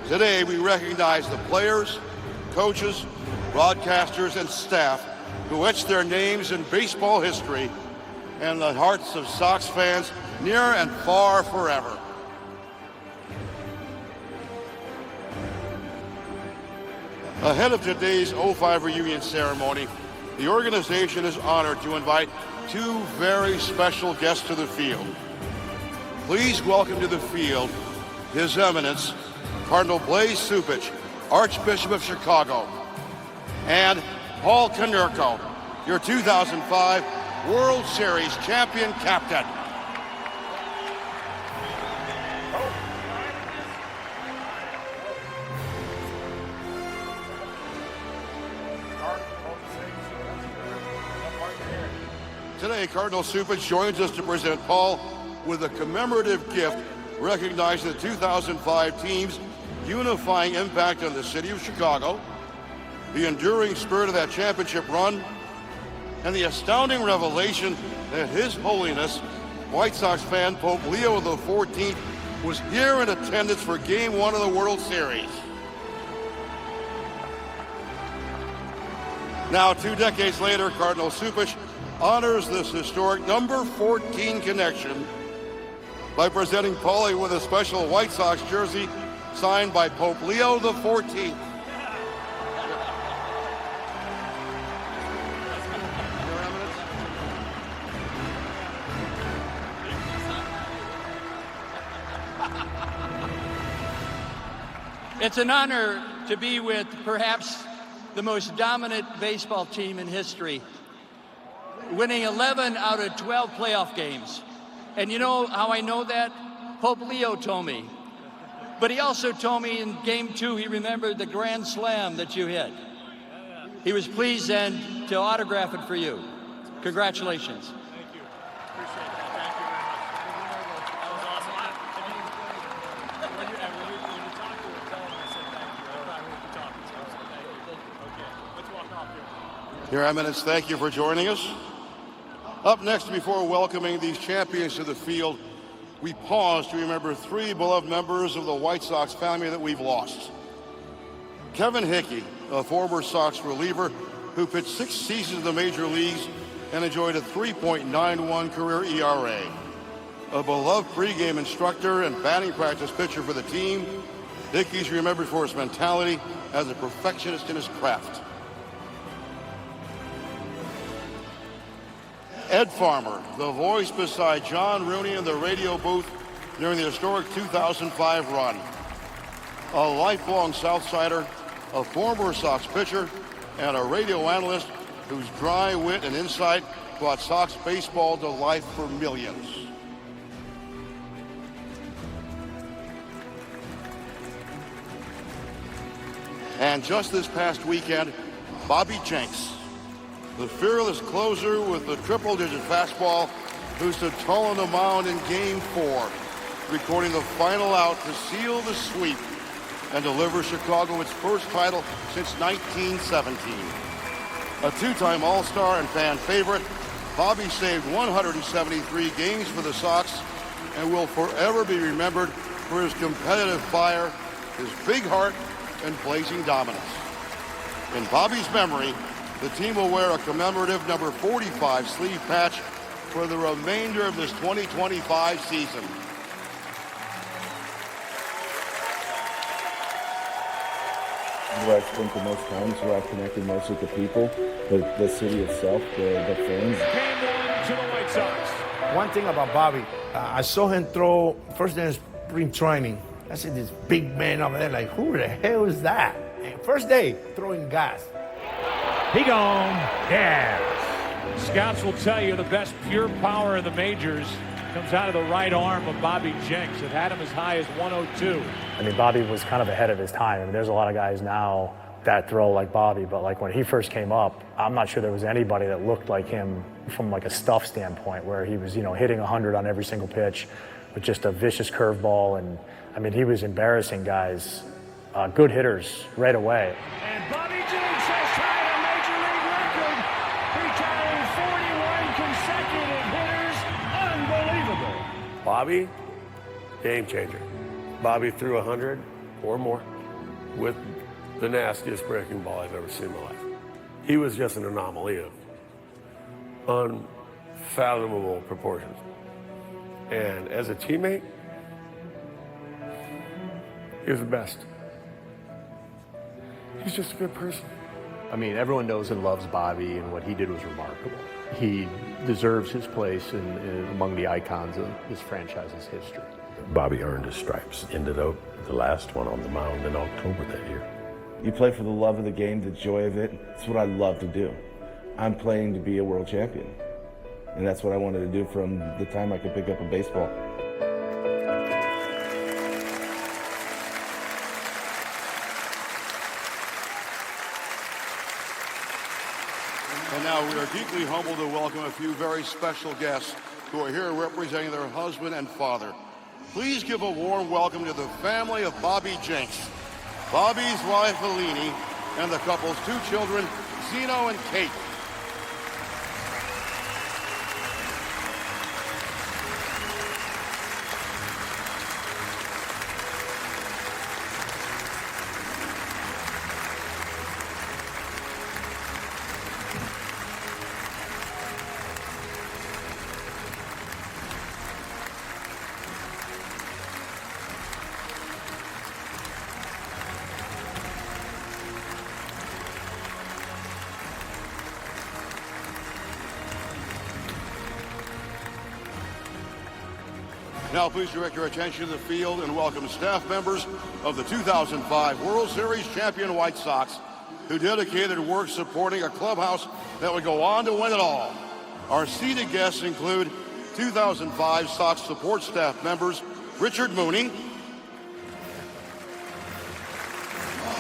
Today, we recognize the players, coaches, broadcasters, and staff who etched their names in baseball history and the hearts of Sox fans near and far forever. Ahead of today's '05 reunion ceremony, the organization is honored to invite two very special guests to the field. Please welcome to the field His Eminence, Cardinal 𝗦𝗂ce𝗰𝗶𝗹 Archbishop of Chicago, and Paul Konerko, your 2005 World Series champion captain. Today, Cardinal 𝗂𝗰𝗶𝗹 joins us to present Paul with a commemorative gift recognizing the 2005 team's unifying impact on the city of Chicago, the enduring spirit of that championship run, and the astounding revelation that His Holiness, White Sox fan Pope Leo XIV, was here in attendance for Game 1 of the World Series. Now, 2 decades later, Cardinal 𝗂𝗰𝗶𝗹 honors this historic number 14 connection by presenting Paulie with a special White Sox jersey signed by Pope Leo XIV. It's an honor to be with perhaps the most dominant baseball team in history, winning 11 out of 12 playoff games. And you know how I know that? Pope Leo told me. But he also told me in Game 2 he remembered the grand slam that you hit. He was pleased then to autograph it for you. Congratulations. Thank you. Appreciate that. Thank you very much. That was awesome. When you talked to him, tell him I said thank you. I thought we were talking, so I said thank you. Okay, let's walk off here. Your Eminence, thank you for joining us. Up next, before welcoming these champions to the field, we pause to remember 3 beloved members of the White Sox family that we've lost. Kevin Hickey, a former Sox reliever who pitched 6 seasons in the major leagues and enjoyed a 3.91 career ERA. A beloved pregame instructor and batting practice pitcher for the team, Hickey's remembered for his mentality as a perfectionist in his craft. Ed Farmer, the voice beside John Rooney in the radio booth during the historic 2005 run. A lifelong Southsider, a former Sox pitcher, and a radio analyst whose dry wit and insight brought Sox baseball to life for millions. And just this past weekend, Bobby Jenks, the fearless closer with the triple-digit fastball who stood tall on the mound in Game 4, recording the final out to seal the sweep and deliver Chicago its first title since 1917. A 2-time All-Star and fan favorite, Bobby saved 173 games for the Sox and will forever be remembered for his competitive fire, his big heart, and blazing dominance. In Bobby's memory, the team will wear a commemorative number 45 sleeve patch for the remainder of this 2025 season. Where I spent the most time, where I connected most with the people, the city itself, the fans. Game 1 to the White Sox. One thing about Bobby, I saw him throw first day in spring training. I said, this big man over there, like, who the hell is that? And first day, throwing gas. He gone gas. Scouts will tell you the best pure power in the majors comes out of the right arm of Bobby Jenks. It had him as high as 102. I mean, Bobby was kind of ahead of his time. I mean, there's a lot of guys now that throw like Bobby, but like when he first came up, I'm not sure there was anybody that looked like him from like a stuff standpoint, where he was, you know, hitting 100 on every single pitch with just a vicious curveball. And I mean, he was embarrassing guys, good hitters right away. And Bobby Jenks has tied a major league record, retiring 41 consecutive hitters. Unbelievable. Bobby, game changer. Bobby threw 100 or more with the nastiest breaking ball I've ever seen in my life. He was just an anomaly of unfathomable proportions. And as a teammate, he was the best. He's just a good person. I mean, everyone knows and loves Bobby, and what he did was remarkable. He deserves his place among the icons of this franchise's history. Bobby earned his stripes. Ended up the last one on the mound in October that year. You play for the love of the game, the joy of it. It's what I love to do. I'm playing to be a world champion. And that's what I wanted to do from the time I could pick up a baseball. And now we are deeply humbled to welcome a few very special guests who are here representing their husband and father. Please give a warm welcome to the family of Bobby Jenks, Bobby's wife, 𝗻𝗁ine, and the couple's two children, Zeno and Kate. Now please direct your attention to the field and welcome staff members of the 2005 World Series champion White Sox who dedicated work supporting a clubhouse that would go on to win it all. Our seated guests include 2005 Sox support staff members Richard Mooney,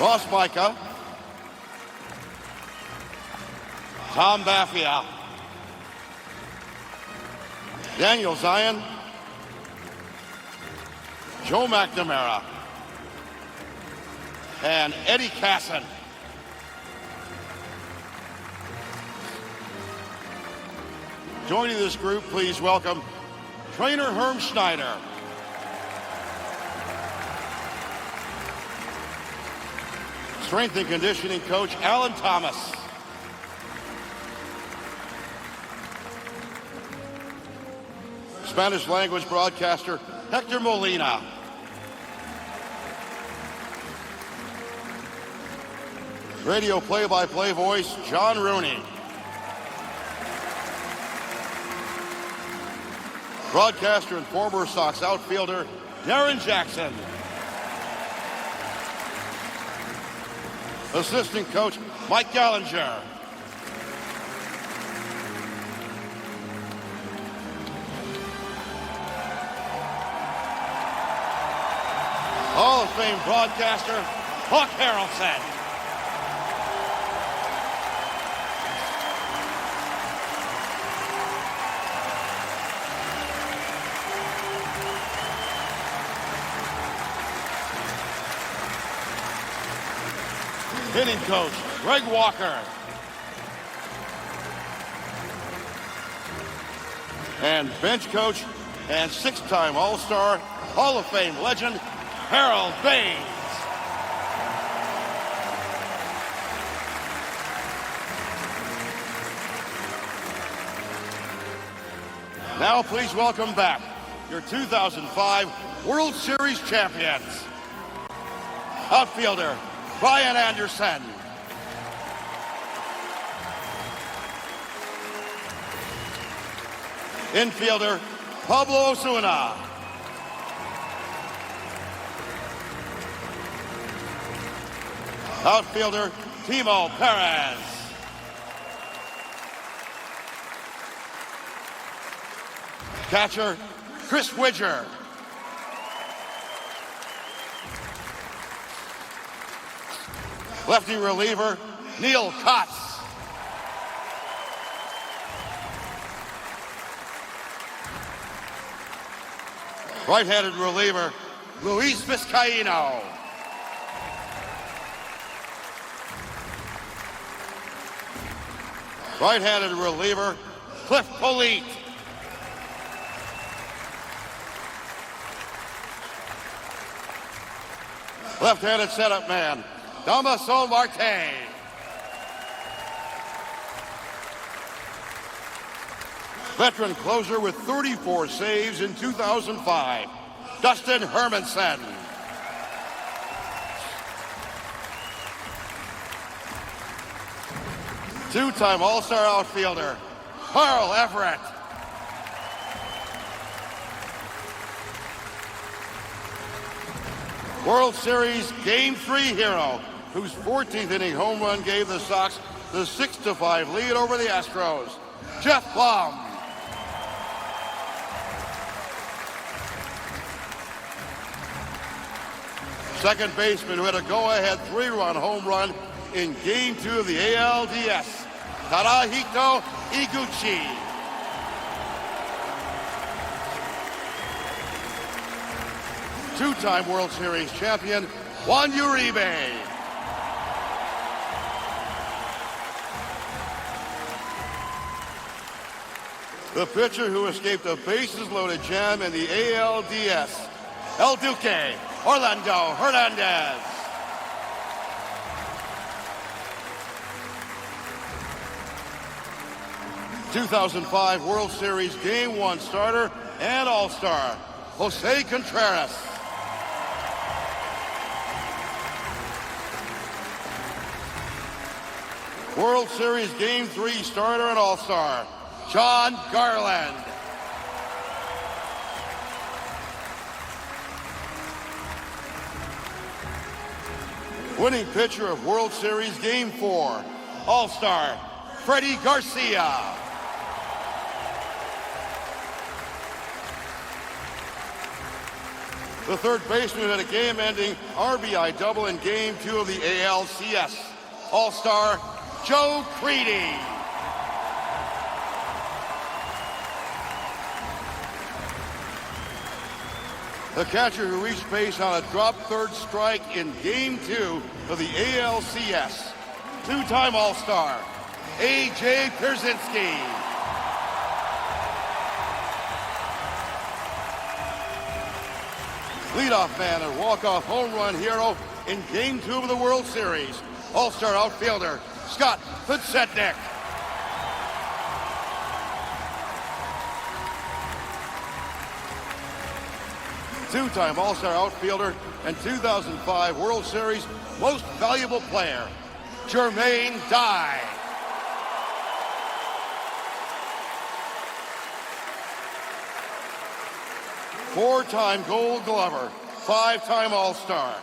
Ross Micah, Tom Baffia, Daniel Zion, Joe McNamara, and Eddie Casson. Joining this group, please welcome trainer Herm Schneider, strength and conditioning coach Alan Thomas, Spanish language broadcaster Hector Molina, radio play-by-play voice John Rooney, broadcaster and former Sox outfielder Darren Jackson, assistant coach Mike Gallinger, Hall of Fame broadcaster Buck Harrelson, hitting coach Greg Walker, and bench coach and six-time All-Star Hall of Fame legend Harold Baines. Now please welcome back your 2005 World Series champions. Outfielder Brian Anderson. Infielder Pablo Osuna. Outfielder Timo Perez. Catcher Chris Widger. Lefty reliever Neil Kotz. Right-handed reliever Luis Vizcaíno. Right-handed reliever Cliff Polite. Left-handed setup man, 𝗕𝗏𝗀 Veteran closer with 34 saves in 2005, Dustin Hermanson. Two-time All-Star outfielder, Carl Everett. World Series Game 3 hero, whose 14th inning home run gave the Sox the 6-5 lead over the Astros, Jeff Blum. Second baseman who had a go-ahead 3-run home run in Game 2 of the ALDS, Tadahito Iguchi. Two-time World Series champion, Juan Uribe. The pitcher who escaped a bases-loaded jam in the ALDS, El Duque Orlando Hernandez. '2005 World Series Game 1 starter and All-Star, Jose Contreras. World Series Game 3 starter and All-Star, John Garland. Winning pitcher of World Series Game 4, All-Star, Freddie Garcia. The third baseman had a game-ending RBI double in Game 2 of the ALCS, All-Star, Joe Crede. The catcher who reached base on a drop third strike in Game 2 of the ALCS, two-time All-Star, A.J. Pierzynski. Leadoff man and walk-off home run hero in Game 2 of the World Series, All-Star outfielder, Scott Podsednik. Two-time All-Star outfielder and 2005 World Series Most Valuable Player, Jermaine Dye. Four-time Gold Glover, five-time All-Star.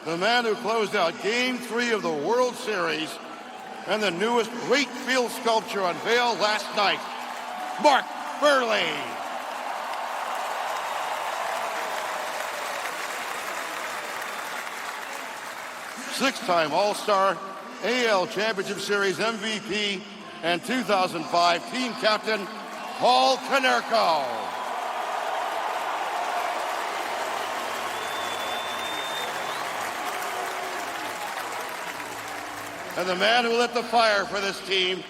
The man who closed out Game 3 of the World Series and the newest Great Field sculpture unveiled last night, Mark Buehrle. Six-time All-Star, AL Championship Series MVP, and 2005 team captain, Paul Konerko. And the man who lit the fire for this team,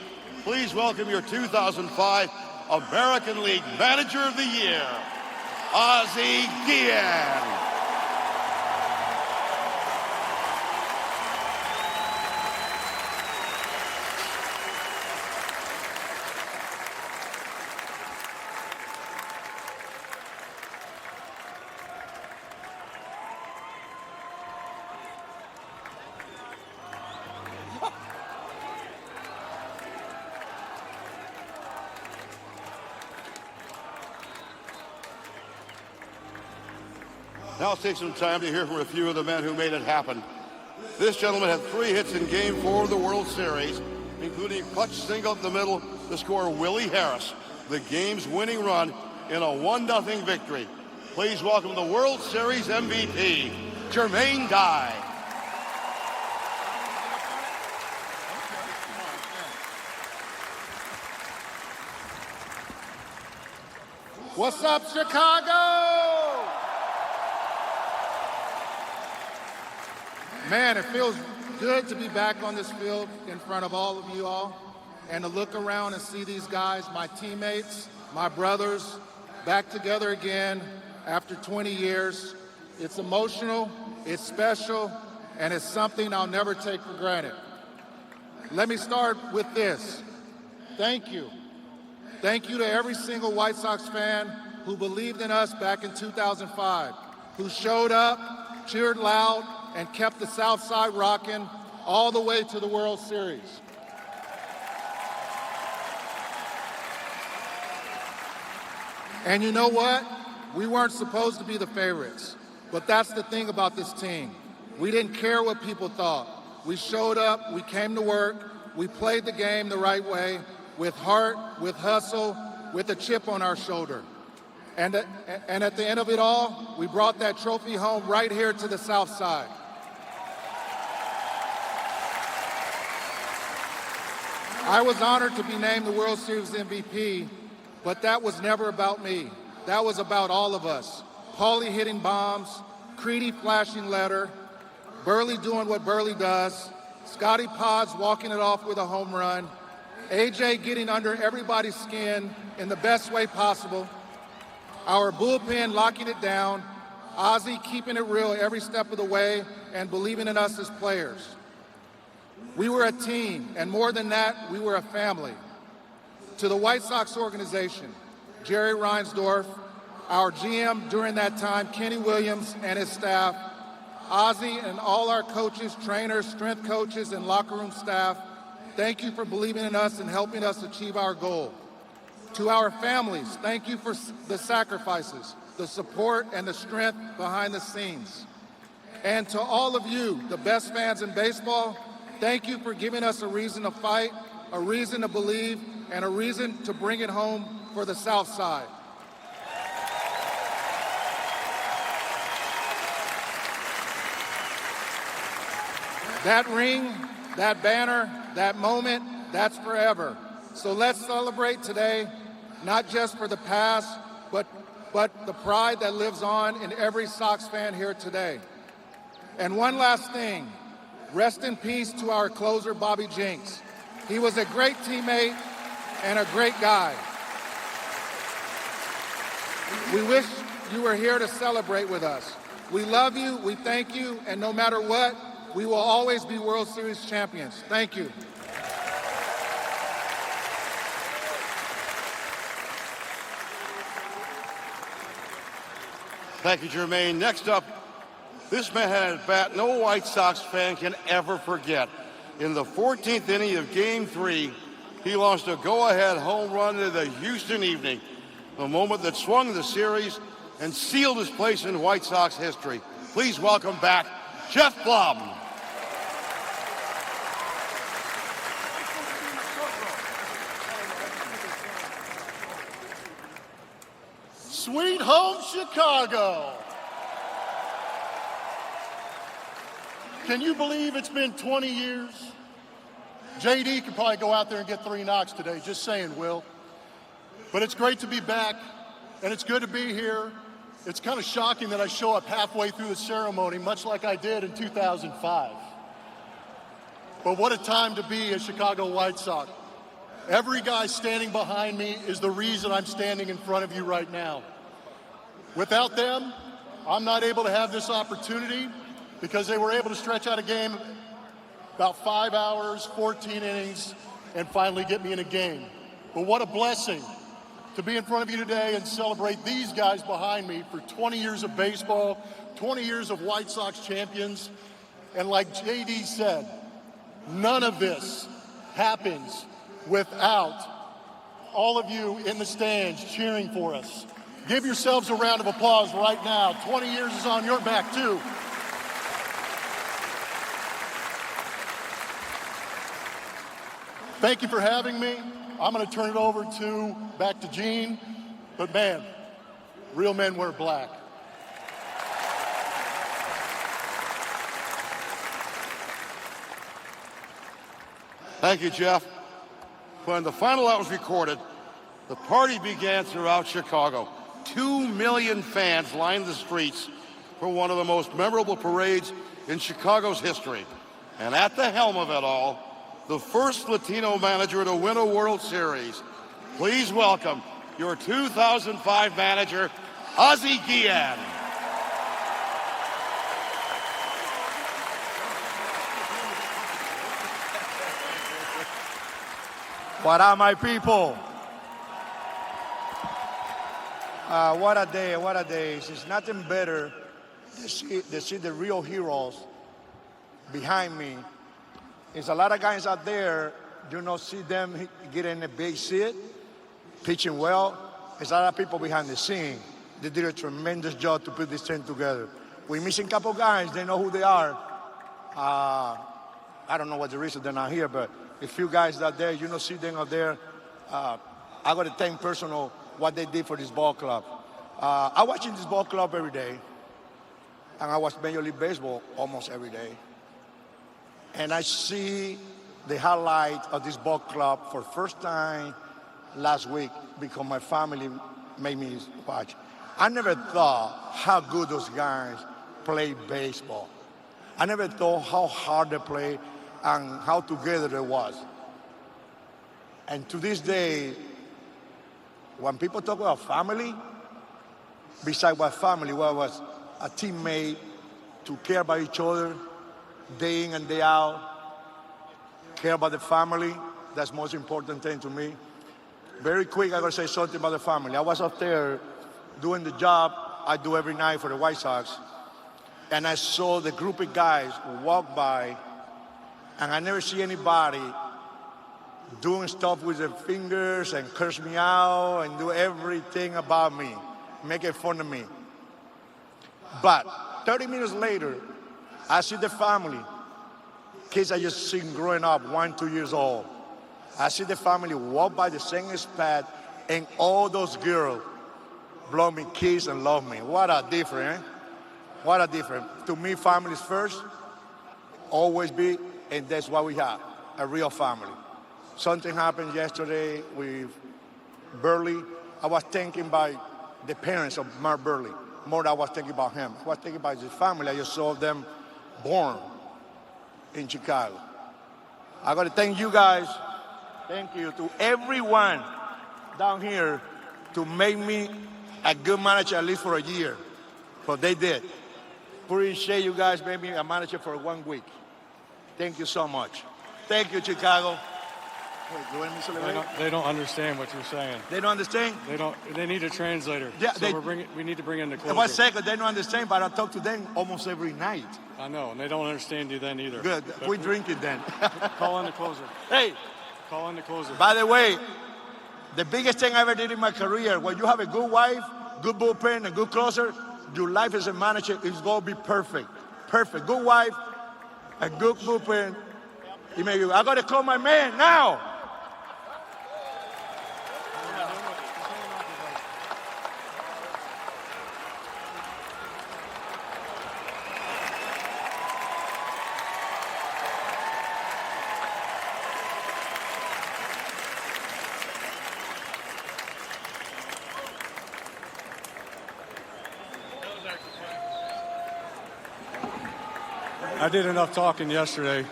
please welcome your 2005 American League Manager of the Year, Ozzie Guillén. Now let's take some time to hear from a few of the men who made it happen. This gentleman had 3 hits in Game 4 of the World Series, including a clutch single up the middle to score Willie Harris, the game's winning run in a 1-0 victory. Please welcome the World Series MVP, Jermaine Dye. What's up, Chicago? Man, it feels good to be back on this field in front of all of you all and to look around and see these guys, my teammates, my brothers, back together again after 20 years. It's emotional, It's special, and it's something I'll never take for granted. Let me start with this. Thank you. Thank you to every single White Sox fan who believed in us back in 2005, who showed up, cheered loud, and kept the South Side rocking all the way to the World Series. And you know what? We weren't supposed to be the favorites, but that's the thing about this team. We didn't care what people thought. We showed up, we came to work, we played the game the right way, with heart, with hustle, with a chip on our shoulder. And at the end of it all, we brought that trophy home right here to the South Side. I was honored to be named the World Series MVP, but that was never about me. That was about all of us. 𝗵𝗠 hitting bombs, 𝗵𝗠 flashing letter, 𝗵𝗏 doing what 𝗵𝗏 does, 𝗕𝗏𝘄𝗵𝘀 walking it off with a home run, AJ getting under everybody's skin in the best way possible, our bullpen locking it down, Ozzie keeping it real every step of the way and believing in us as players. We were a team, and more than that, we were a family. To the White Sox organization, Jerry Reinsdorf, our GM during that time, Kenny Williams and his staff, Ozzie and all our coaches, trainers, strength coaches, and locker room staff, thank you for believing in us and helping us achieve our goal. To our families, thank you for the sacrifices, the support, and the strength behind the scenes. And to all of you, the best fans in baseball, thank you for giving us a reason to fight, a reason to believe, and a reason to bring it home for the South Side. That ring, that banner, that moment, that's forever. So let's celebrate today, not just for the past, but the pride that lives on in every Sox fan here today. And one last thing, rest in peace to our closer, Bobby Jenks. He was a great teammate and a great guy. We wish you were here to celebrate with us. We love you, we thank you, and no matter what, we will always be World Series champions. Thank you. Thank you, Jermaine. Next up, this man had a bat no White Sox fan can ever forget. In the 14th inning of Game 3, he launched a go-ahead home run to the Houston evening, a moment that swung the series and sealed his place in White Sox history. Please welcome back Jeff Blum. Sweet home Chicago. Can you believe it's been 20 years? JD could probably go out there and get 3 knocks today, just saying, Will. But it's great to be back, and it's good to be here. It's kind of shocking that I show up halfway through the ceremony, much like I did in 2005. But what a time to be a Chicago White Sox. Every guy standing behind me is the reason I'm standing in front of you right now. Without them, I'm not able to have this opportunity because they were able to stretch out a game about 5 hours, 14 innings, and finally get me in a game. But what a blessing to be in front of you today and celebrate these guys behind me for 20 years of baseball, 20 years of White Sox champions. And like JD said, none of this happens without all of you in the stands cheering for us. Give yourselves a round of applause right now. 20 years is on your back, too. Thank you for having me. I'm going to turn it over back to Gene. But man, real men wear black. Thank you, Jeff. When the final out was recorded, the party began throughout Chicago. 2 million fans lined the streets for one of the most memorable parades in Chicago's history. And at the helm of it all, the first Latino manager to win a World Series. Please welcome your 2005 manager, Ozzie Guillén. What are my people? What a day, what a day. It's nothing better to see the real heroes behind me. There's a lot of guys out there, you know, see them getting a big seat, pitching well. There's a lot of people behind the scene. They did a tremendous job to put this team together. We're missing a couple guys, they know who they are. I don't know what the reason they're not here, but a few guys out there, you know, see them out there. I got to thank personal what they did for this ball club. I watch this ball club every day, and I watch Major League Baseball almost every day. And I see the highlight of this ball club for the first time last week because my family made me watch. I never thought how good those guys play baseball. I never thought how hard they play and how together they was. And to this day, when people talk about family, besides what family was a teammate to care about each other, day in and day out, care about the family. That's the most important thing to me. Very quick, I gotta say something about the family. I was up there doing the job I do every night for the White Sox, and I saw the group of guys walk by, and I never see anybody doing stuff with their fingers and curse me out and do everything about me, making fun of me. But 30 minutes later, I see the family, kids I just seen growing up, 1, 2 years old. I see the family walk by the same spot, and all those girls blow me kiss and love me. What a difference, eh? What a difference. To me, family's first, always be, and that's what we have, a real family. Something happened yesterday with Burley. I was thinking by the parents of Mark Burley, more than I was thinking about him. I was thinking about his family. I just saw them born in Chicago. I got to thank you guys. Thank you to everyone down here to make me a good manager at least for a year. But they did. Appreciate you guys made me a manager for 1 week. Thank you so much. Thank you, Chicago. Wait, you want me to celebrate? They don't understand what you're saying. They don't understand? They need a translator. Yeah, so we need to bring in the closer. 1 second, they don't understand, but I talk to them almost every night. I know, and they don't understand you then either. Good, quit drinking then. Call in the closer. Hey. Call in the closer. By the way, the biggest thing I ever did in my career, when you have a good wife, good bullpen, and good closer, your life as a manager is going to be perfect. Perfect. Good wife, a good bullpen. I got to call my man now. I did enough talking yesterday,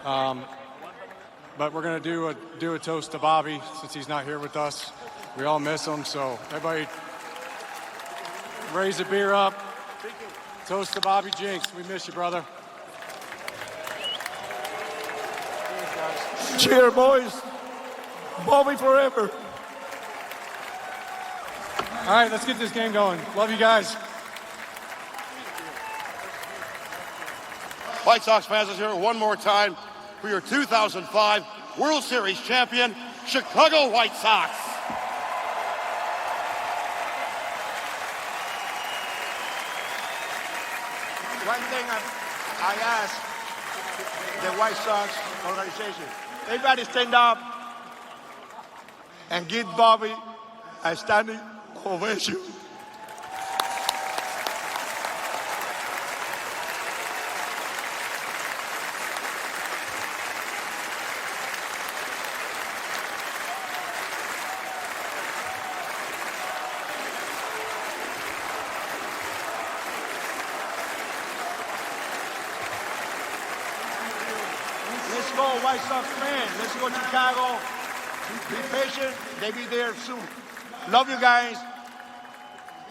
but we're going to do a toast to Bobby since he's not here with us. We all miss him, so everybody raise a beer up. Toast to Bobby Jenks. We miss you, brother. Cheers, boys. Bobby forever. All right, let's get this game going. Love you guys. White Sox fans, is here one more time for your 2005 World Series champion, Chicago White Sox. One thing I ask the White Sox organization, everybody stand up and give Bobby a standing ovation. Let's go, White Sox man. Let's go, Chicago. Be patient. They'll be there soon. Love you guys.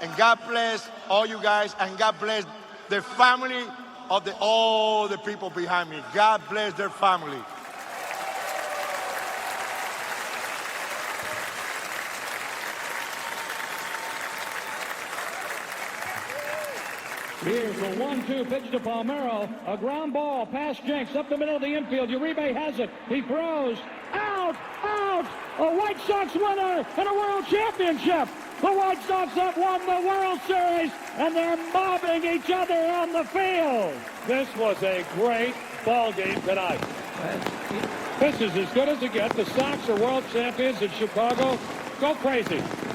And God bless all you guys. And God bless the family of all the people behind me. God bless their family. Here's a 1-2 pitch to Palmeiro. A ground ball past Jenks up the middle of the infield. Uribe has it. He throws. Out! Out! A White Sox winner and a World Championship. The White Sox have won the World Series, and they're mobbing each other on the field. This was a great ball game tonight. This is as good as it gets. The Sox are world champions in Chicago. Go crazy.